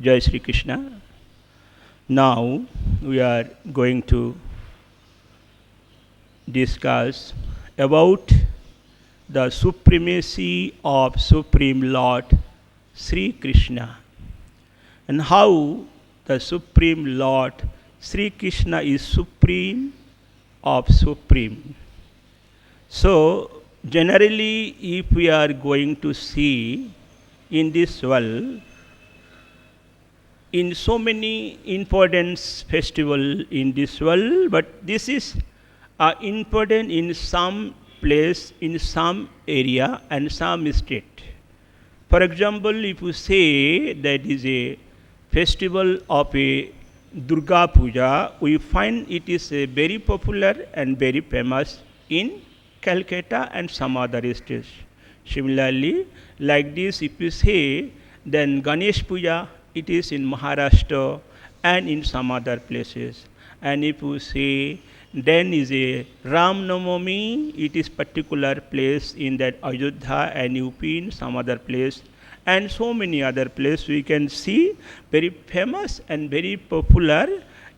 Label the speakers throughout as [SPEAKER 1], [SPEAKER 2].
[SPEAKER 1] Jai Sri Krishna. Now we are going to discuss about the supremacy of Supreme Lord Sri Krishna and how the Supreme Lord Sri Krishna is supreme of supreme. So generally, if we are going to see in this world, in so many important festival in this world, but this is important in some place, in some area and some state. For example, if you say that is a festival of a Durga Puja, we find it is very popular and very famous in Calcutta and some other states. Similarly, like this, if you say, then Ganesh Puja, it is in Maharashtra and in some other places. And if you say, then is a Ram Navami, it is particular place in that Ayodhya and UP in some other place. And so many other places we can see very famous and very popular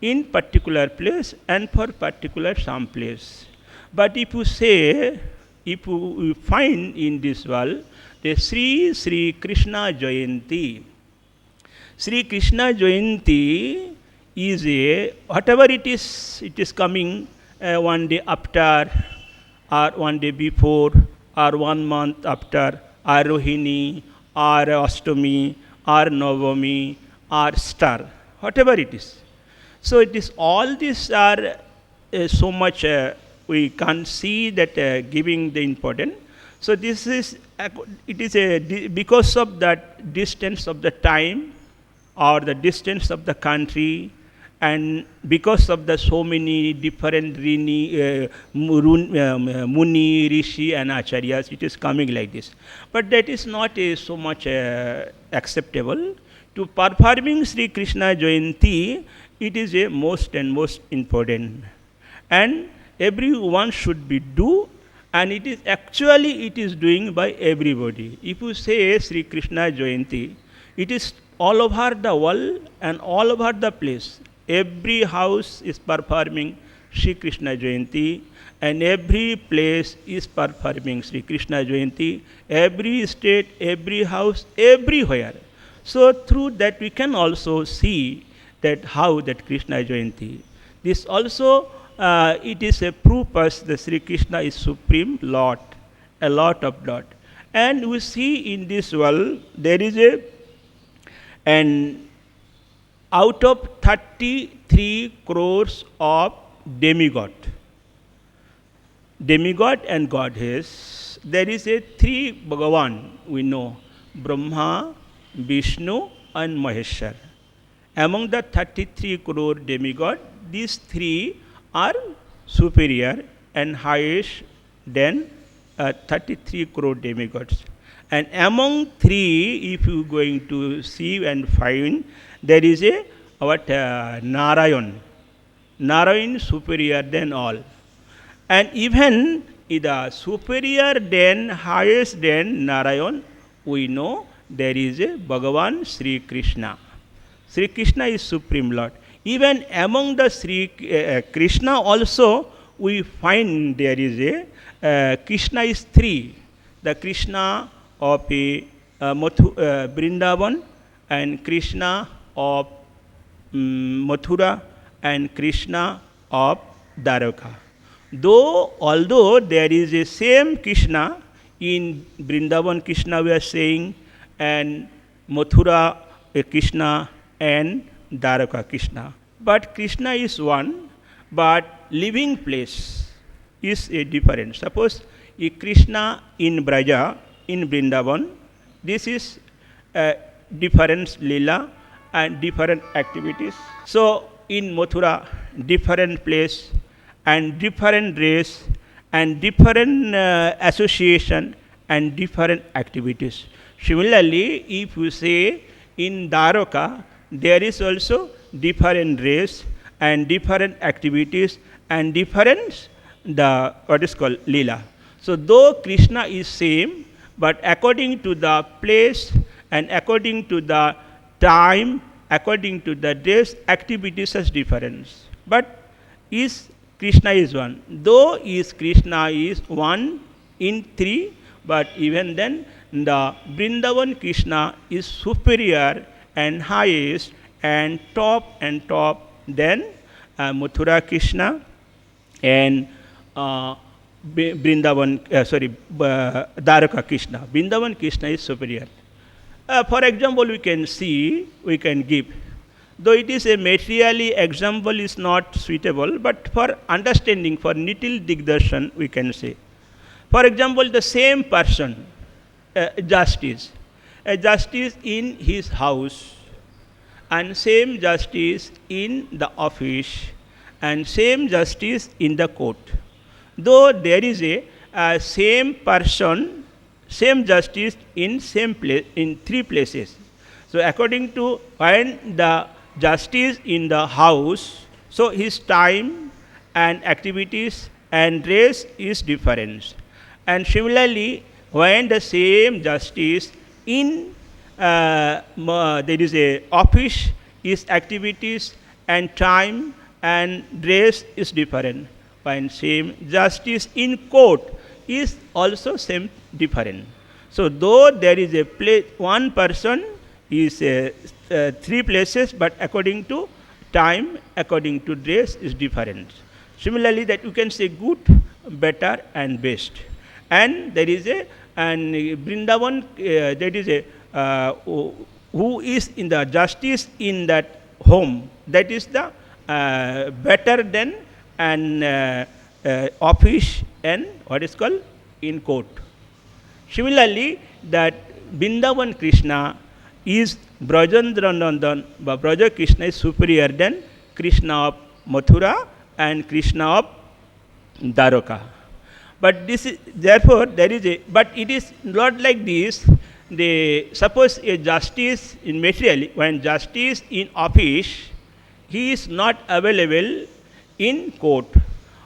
[SPEAKER 1] in particular place and for particular some place. But if you say, if you find in this world, the Sri Krishna Jayanti. Sri Krishna Jayanti is a, whatever it is coming one day after, or one day before, or 1 month after, or Rohini, or Ashtami, or Navami, or star, whatever it is. So it is all these are so much we can see that giving the importance. So this is it is a because of that distance of the time or the distance of the country, and because of the so many different Muni, Rishi and Acharyas, it is coming like this. But that is not so much acceptable. To performing Sri Krishna Jayanti, it is a most and most important. And everyone should be do, and it is actually it is doing by everybody. If you say Sri Krishna Jayanti, it is all over the world and all over the place. Every house is performing Sri Krishna Jayanti, and every place is performing Sri Krishna Jayanti, every state, every house, everywhere. So through that we can also see that how that Krishna Jayanti. This also it is a proof as the Sri Krishna is supreme Lord, a lot of Lord. And we see in this world there is a, and out of 33 crores of demigod and goddess, there is a 3 Bhagavan we know, Brahma, Vishnu and Maheshwar. Among the 33 crore demigod, these 3 are superior and highest than 33 crore demigods. And among 3, if you going to see and find, there is a Narayan. Narayan superior than all. And even the superior than, highest than Narayan, we know there is a Bhagavan Sri Krishna. Sri Krishna is Supreme Lord. Even among the Sri Krishna also, we find there is a Krishna is 3. The Krishna of Vrindavan, and Krishna of Mathura, and Krishna of Dwaraka. Though, although there is a same Krishna in Vrindavan, Krishna we are saying, and Mathura Krishna and Dwaraka Krishna. But Krishna is one, but living place is a different. Suppose a Krishna in Braja, in Vrindavan, this is a different lila and different activities. So in Mathura, different place and different race and different association and different activities. Similarly, if you say in Dwaraka, there is also different race and different activities and different the what is called lila. So though Krishna is same, but according to the place and according to the time according to the dress, activities is difference. But is Krishna is one. Though is Krishna is one in three, but even then the Vrindavan Krishna is superior and highest and top than Mathura Krishna and Dwaraka Krishna. Vrindavan Krishna is superior. For example, we can give. Though it is a materially example is not suitable, but for understanding, for little digdarshan, we can say. For example, the same person, a justice in his house, and same justice in the office, and same justice in the court. Though there is a same person, same justice in same place in three places. So according to when the justice in the house, so his time and activities and dress is different. And similarly, when the same justice in there is a office, his activities and time and dress is different. When same justice in court is also same different. So though there is a place, one person is three places, but according to time, according to dress is different. Similarly, that you can say good, better, and best. And there is a and Vrindavan, there is a who is in the justice in that home. That is the better than an office and what is called in court. Similarly, that Vrindavan Krishna is Brajendra Nandan, but Braja Krishna is superior than Krishna of Mathura and Krishna of Dwaraka. But this is, therefore, there is a, but it is not like this. They suppose a justice in material, when justice in office, he is not available in court.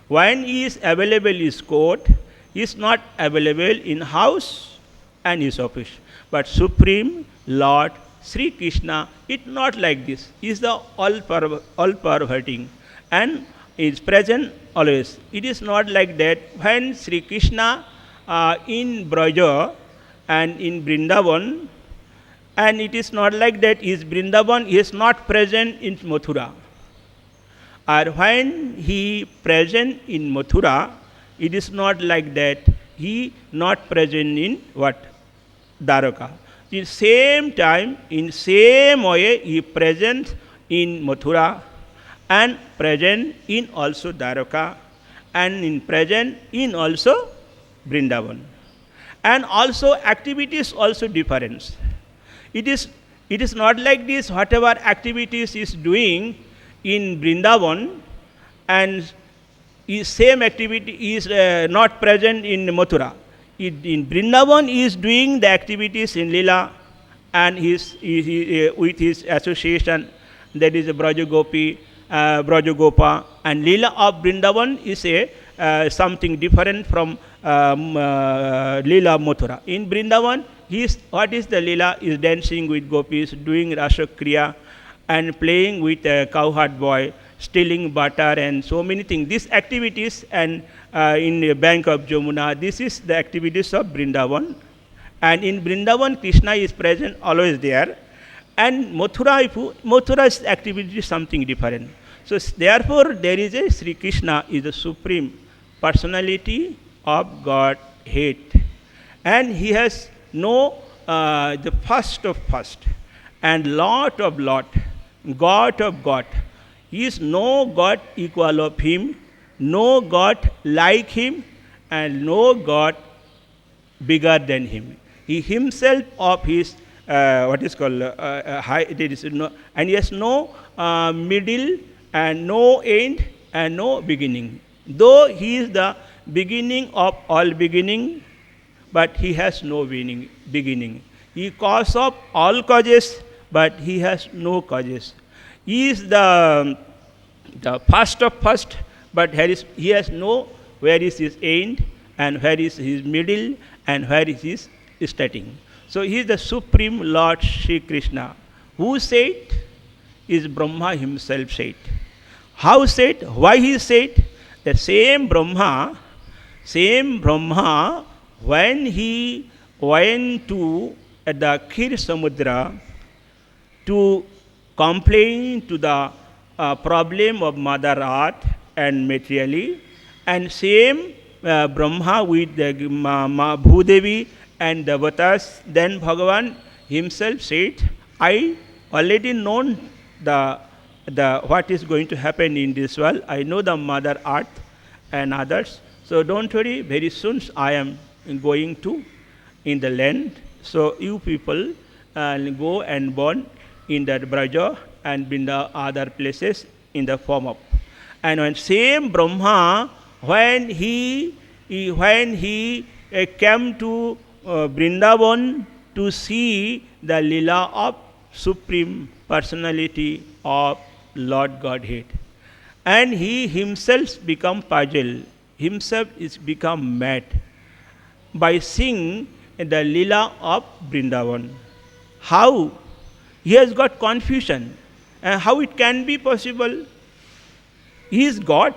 [SPEAKER 1] When he is available in court, he is not available in house and his office. But Supreme Lord Sri Krishna, it not like this. He is the all perverting and is present always. It is not like that. When Sri Krishna in Braja and in Vrindavan, and it is not like that. Is Vrindavan is not present in Mathura. Or when he present in Mathura, it is not like that. He not present in what? Dwaraka. In same time, in same way, he present in Mathura and present in also Dwaraka and in present in also Vrindavan. And also activities also different. It is not like this. Whatever activities is doing in Vrindavan and is same activity is not present in Mathura. In Vrindavan he is doing the activities in Leela and with his association, that is Braja Gopi, Braja Gopa, and Leela of Vrindavan is a something different from Leela Mathura. In Vrindavan, what is the Leela? Is dancing with gopis, doing Rasa Kriya, and playing with a cowherd boy, stealing butter, and so many things. These activities, and in the bank of Jamuna, this is the activities of Vrindavan. And in Vrindavan, Krishna is present, always there. And Mathura's activity is something different. So therefore, there is a Sri Krishna is the supreme personality of Godhead. And he has no the first of first and lot of lot, God of God. He is no God equal of him, no God like him, and no God bigger than him. He himself of his what is called high, there is no, and he has no middle and no end and no beginning. Though he is the beginning of all beginning, but he has no beginning. He cause of all causes, but he has no causes. He is the first of first, but he has no where is his end and where is his middle and where is his starting. So he is the supreme Lord Sri Krishna. Who said? is Brahma himself said. How said? Why he said? The same Brahma, when he went to the Khir Samudra to complain to the problem of Mother Earth and materially, and same Brahma with the Bhudevi and Devatas, then Bhagavan himself said, I already known the what is going to happen in this world. I know the Mother Earth and others. So don't worry, very soon I am going to in the land. So you people go and born in the Braja and in the other places in the form of. And when same Brahma, when he came to Vrindavan to see the Lila of Supreme Personality of Lord Godhead, and he himself become puzzled, himself is become mad by seeing the Lila of Vrindavan. How? He has got confusion. And how it can be possible? He is God,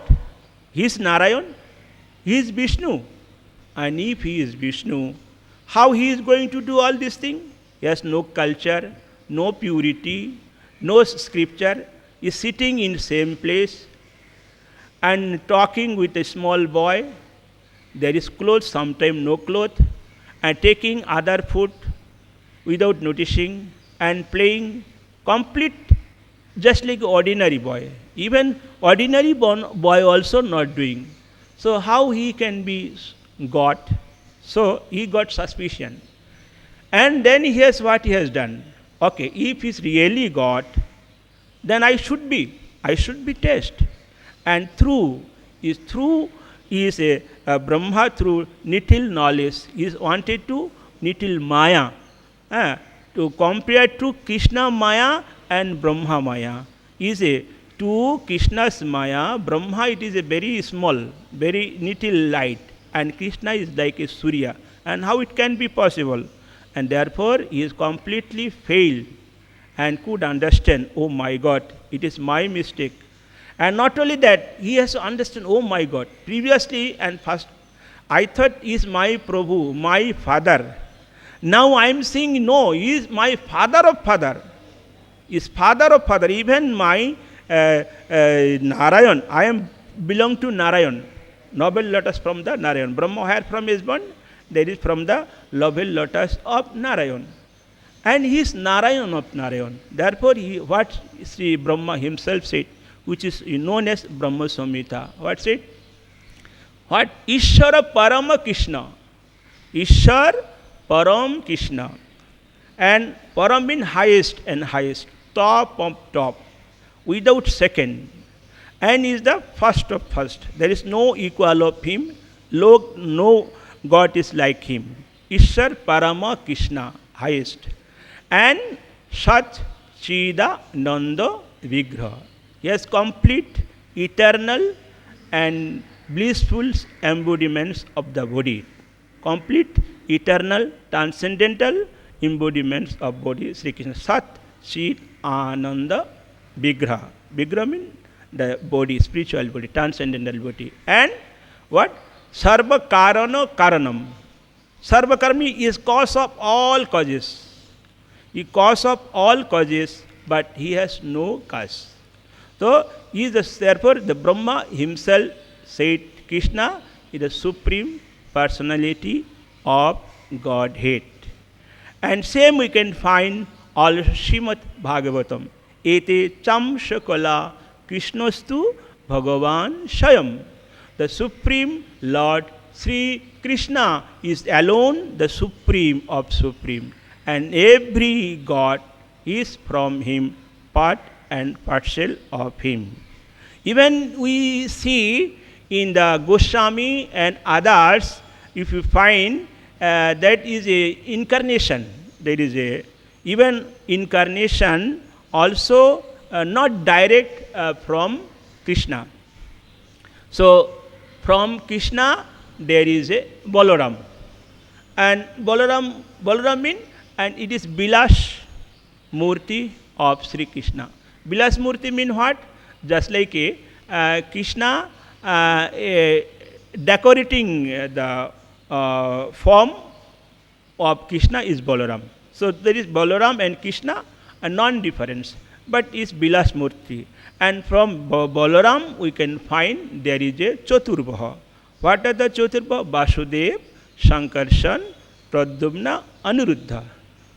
[SPEAKER 1] he is Narayan, he is Vishnu. And if he is Vishnu, how he is going to do all these things? He has no culture, no purity, no scripture, is sitting in same place and talking with a small boy. There is clothes, sometimes no cloth, and taking other food without noticing and playing complete just like ordinary boy. Even ordinary boy also not doing. So how he can be God? So he got suspicion. And then here's what he has done. Okay, if he's really God, then I should be test. And through is a Brahma through Nitil knowledge is wanted to Nitil Maya. To compare to Krishna Maya and Brahma Maya is a to Krishna's Maya, Brahma it is a very small, very little light, and Krishna is like a Surya. And how it can be possible? And therefore he is completely failed and could understand, oh my God, it is my mistake. And not only that, he has to understand, oh my God, previously and first I thought he is my Prabhu, my father. Now I am saying, no, he is my father of father. He is father of father. Even my Narayan, I am belong to Narayan. Noble lotus from the Narayan. Brahma where from is born? There is from the noble lotus of Narayan. And he is Narayan of Narayan. Therefore, what Sri Brahma himself said, which is known as Brahma Samhita. What said? What? Ishvara Parama Krishna. Ishvara Param Krishna. And Param means highest and highest. Top of top. Without second. And is the first of first. There is no equal of him. No God is like him. Ishvara Parama Krishna. Highest. And Sat Chida Nanda Vigraha. He has complete, eternal and blissful embodiments of the body. Complete, eternal, transcendental embodiments of body. Sri Krishna. Sat Chid Ananda Vigraha. Vigraha means the body, spiritual body, transcendental body. And what? Sarva Karana Karanam. Sarva Karmi is cause of all causes. He cause of all causes, but he has no cause. So, therefore, the Brahma himself said Krishna is the supreme personality of Godhead. And same we can find all Srimad Bhagavatam. Ete cham shakala Krishnastu Bhagavan Shayam. The Supreme Lord Sri Krishna is alone the Supreme of Supreme. And every God is from him, part and partial of him. Even we see in the Goswami and others, if you find that is a incarnation. There is a even incarnation also not direct from Krishna. So from Krishna there is a Balaram. And Balaram means, and it is Bilash Murti of Sri Krishna. Vilas Murti mean what? Just like Krishna decorating the form of Krishna is Balaram. So there is Balaram and Krishna a non-difference, but is Vilas Murti. And from Balaram we can find there is a Chaturbha. What are the Chaturbha? Vasudev, Sankarshan, Pradyumna, Anuruddha.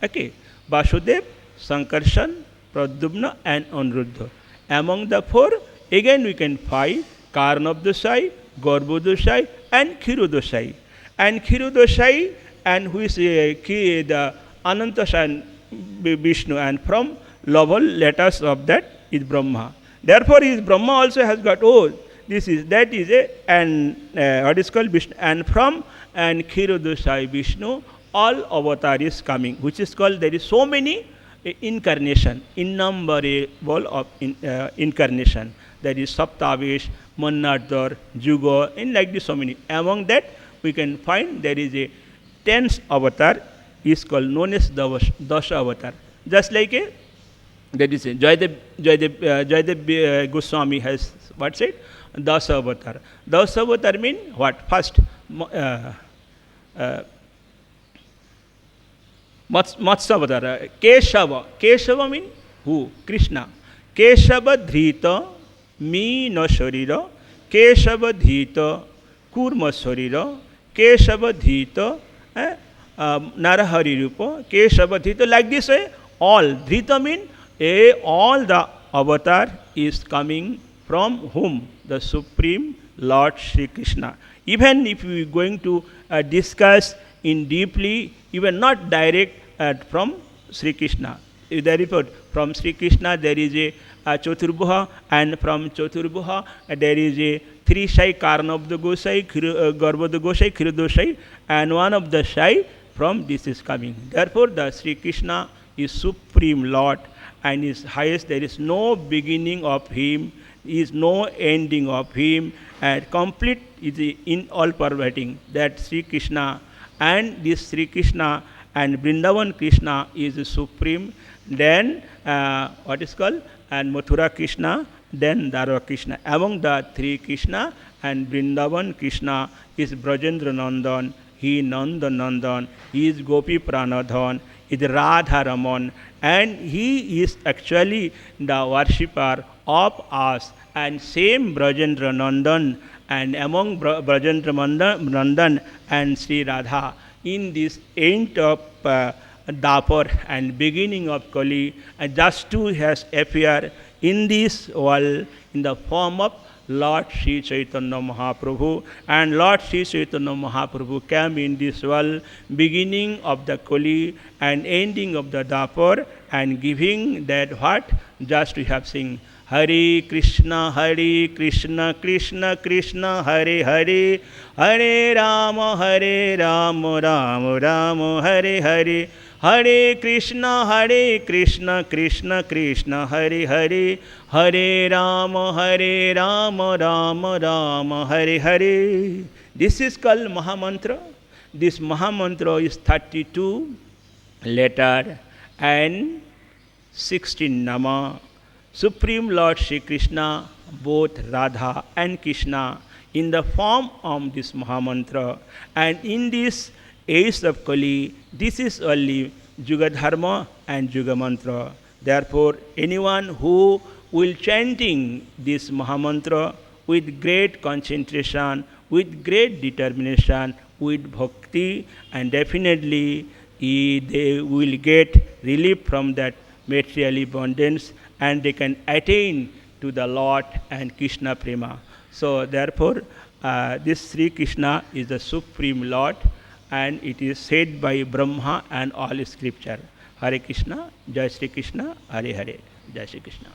[SPEAKER 1] Okay, Vasudev, Sankarshan, Pradyumna and Anuruddha. Among the four, again we can find Karnabdosai, Garbhodosai and Khirodosai. And Khirodosai and who is the Anantasai Vishnu, and from lower letters of that is Brahma. Therefore, his Brahma also has got that is a and what is called Vishnu, and from and Khirodosai Vishnu all avatar is coming, which is called there is so many incarnation, innumerable of incarnation. That is Saptavish, Mannadhar, Juga, and like this so many. Among that we can find there is a 10th avatar is called known as Dasha avatar. Just like a that is Jayadev Goswami has what said? Dasha avatar. Dasha avatar mean what? First, Matsya avatar. Keshava. Keshava mean who? Krishna. Keshava Dhrita Meena Sharira. Keshava Dhita Kurma Sharira. Keshava Dhita Narahari Rupa. Keshava Dhita. Like this way, all. Dhrita mean all the avatar is coming from whom? The Supreme Lord Sri Krishna. Even if we are going to discuss in deeply, even not direct from Sri Krishna. From Sri Krishna there is a Chaturbha, and from Chaturbha there is a 3 Shai, Karnabdha Gosai, Garbhodha Gosai, Khirodosai, and one of the Shai from this is coming. Therefore, the Sri Krishna is Supreme Lord and is highest. There is no beginning of him, is no ending of him, and complete is in all pervading. That Sri Krishna and this Sri Krishna and Vrindavan Krishna is supreme. Then what is called? And Mathura Krishna, then Dwarka Krishna. Among the 3 Krishna and Vrindavan Krishna is Brajendra Nandan, he Nanda Nandan, he is Gopi Pranadhan, is Radha Raman, and he is actually the worshipper of us. And same Brajendra Nandan, and among Brajendra Nandan and Sri Radha, in this end of Dapar and beginning of Kali, and just two has appeared in this world in the form of Lord Sri Chaitanya Mahaprabhu. And Lord Sri Chaitanya Mahaprabhu came in this world, beginning of the Kali and ending of the Dapar, and giving that what? Just we have seen Hare Krishna, Krishna Krishna, Hare Hare, Hare Rama, Rama Rama, Hare Hare, Hare Krishna, Krishna Krishna, Hare Hare, Hare Rama, Rama Rama, Hare Hare. This is called Mahamantra. This Mahamantra is 32 letter and 16 nama. Supreme Lord Sri Krishna, both Radha and Krishna, in the form of this Mahamantra. And in this age of Kali, this is only Juga Dharma and Juga Mantra. Therefore, anyone who will chanting this Mahamantra with great concentration, with great determination, with bhakti, and definitely they will get relief from that material abundance, and they can attain to the Lord and Krishna Prema. So therefore, this Sri Krishna is the Supreme Lord, and it is said by Brahma and all scripture. Hare Krishna, Jai Sri Krishna, Hare Hare, Jai Sri Krishna.